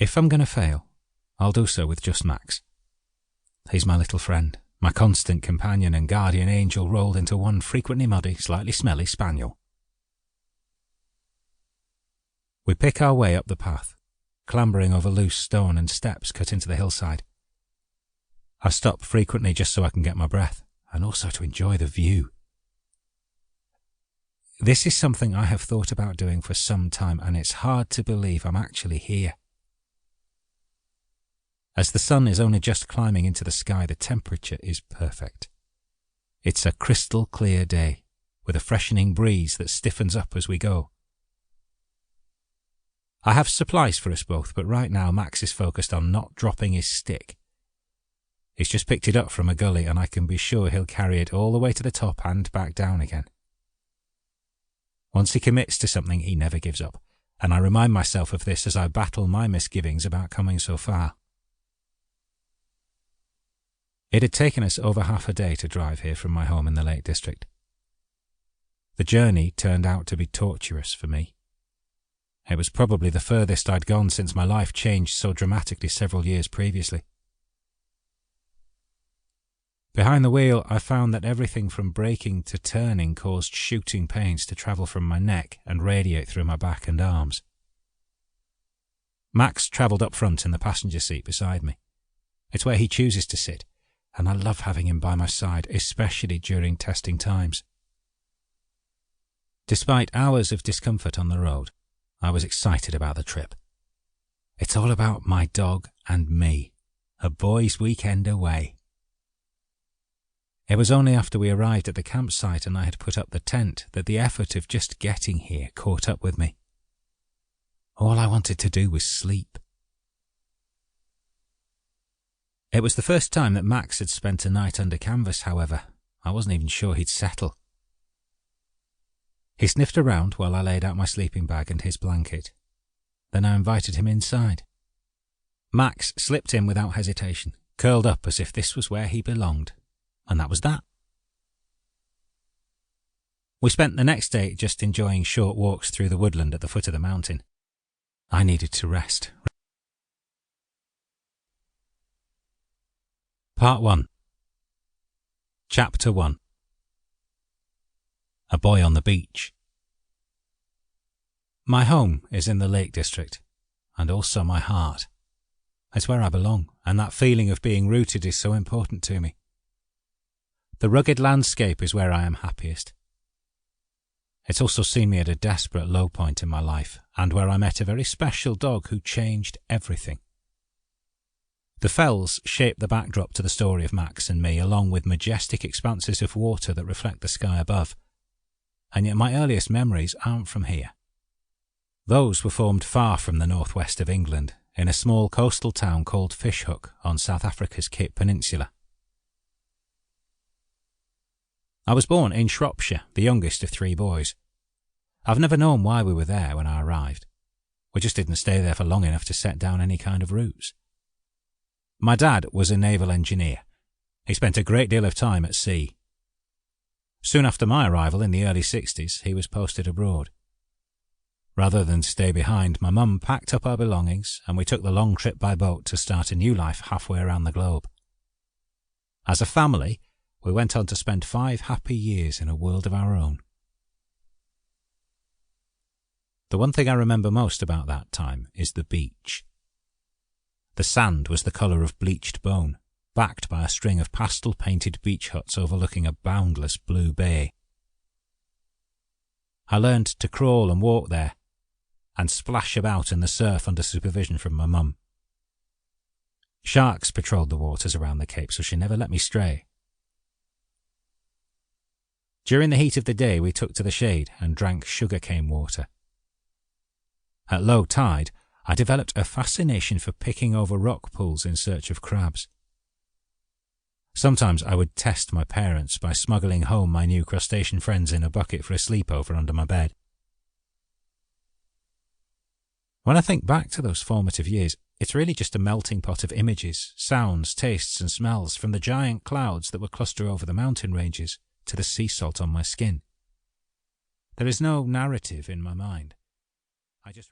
If I'm going to fail, I'll do so with just Max. He's my little friend, my constant companion and guardian angel rolled into one frequently muddy, slightly smelly spaniel. We pick our way up the path, clambering over loose stone and steps cut into the hillside. I stop frequently just so I can get my breath, and also to enjoy the view. This is something I have thought about doing for some time, and it's hard to believe I'm actually here. As the sun is only just climbing into the sky, the temperature is perfect. It's a crystal clear day, with a freshening breeze that stiffens up as we go. I have supplies for us both, but right now Max is focused on not dropping his stick. He's just picked it up from a gully, and I can be sure he'll carry it all the way to the top and back down again. Once he commits to something, he never gives up, and I remind myself of this as I battle my misgivings about coming so far. It had taken us over half a day to drive here from my home in the Lake District. The journey turned out to be torturous for me. It was probably the furthest I'd gone since my life changed so dramatically several years previously. Behind the wheel, I found that everything from braking to turning caused shooting pains to travel from my neck and radiate through my back and arms. Max travelled up front in the passenger seat beside me. It's where he chooses to sit, and I love having him by my side, especially during testing times. Despite hours of discomfort on the road, I was excited about the trip. It's all about my dog and me, a boys' weekend away. It was only after we arrived at the campsite and I had put up the tent that the effort of just getting here caught up with me. All I wanted to do was sleep. It was the first time that Max had spent a night under canvas, however. I wasn't even sure he'd settle. He sniffed around while I laid out my sleeping bag and his blanket. Then I invited him inside. Max slipped in without hesitation, curled up as if this was where he belonged. And that was that. We spent the next day just enjoying short walks through the woodland at the foot of the mountain. I needed to rest. Part 1. Chapter 1. A Boy on the Beach. My home is in the Lake District, and also my heart. It's where I belong, and that feeling of being rooted is so important to me. The rugged landscape is where I am happiest. It's also seen me at a desperate low point in my life, and where I met a very special dog who changed everything. The fells shape the backdrop to the story of Max and me, along with majestic expanses of water that reflect the sky above. And yet my earliest memories aren't from here. Those were formed far from the northwest of England, in a small coastal town called Fishhook on South Africa's Cape Peninsula. I was born in Shropshire, the youngest of 3 boys. I've never known why we were there when I arrived. We just didn't stay there for long enough to set down any kind of roots. My dad was a naval engineer. He spent a great deal of time at sea. Soon after my arrival in the early 60s, he was posted abroad. Rather than stay behind, my mum packed up our belongings and we took the long trip by boat to start a new life halfway around the globe. As a family, we went on to spend 5 happy years in a world of our own. The one thing I remember most about that time is the beach. The sand was the colour of bleached bone, backed by a string of pastel-painted beach huts overlooking a boundless blue bay. I learned to crawl and walk there, and splash about in the surf under supervision from my mum. Sharks patrolled the waters around the cape, so she never let me stray. During the heat of the day, we took to the shade and drank sugarcane water. At low tide, I developed a fascination for picking over rock pools in search of crabs. Sometimes I would test my parents by smuggling home my new crustacean friends in a bucket for a sleepover under my bed. When I think back to those formative years, it's really just a melting pot of images, sounds, tastes and smells from the giant clouds that would cluster over the mountain ranges to the sea salt on my skin. There is no narrative in my mind. I just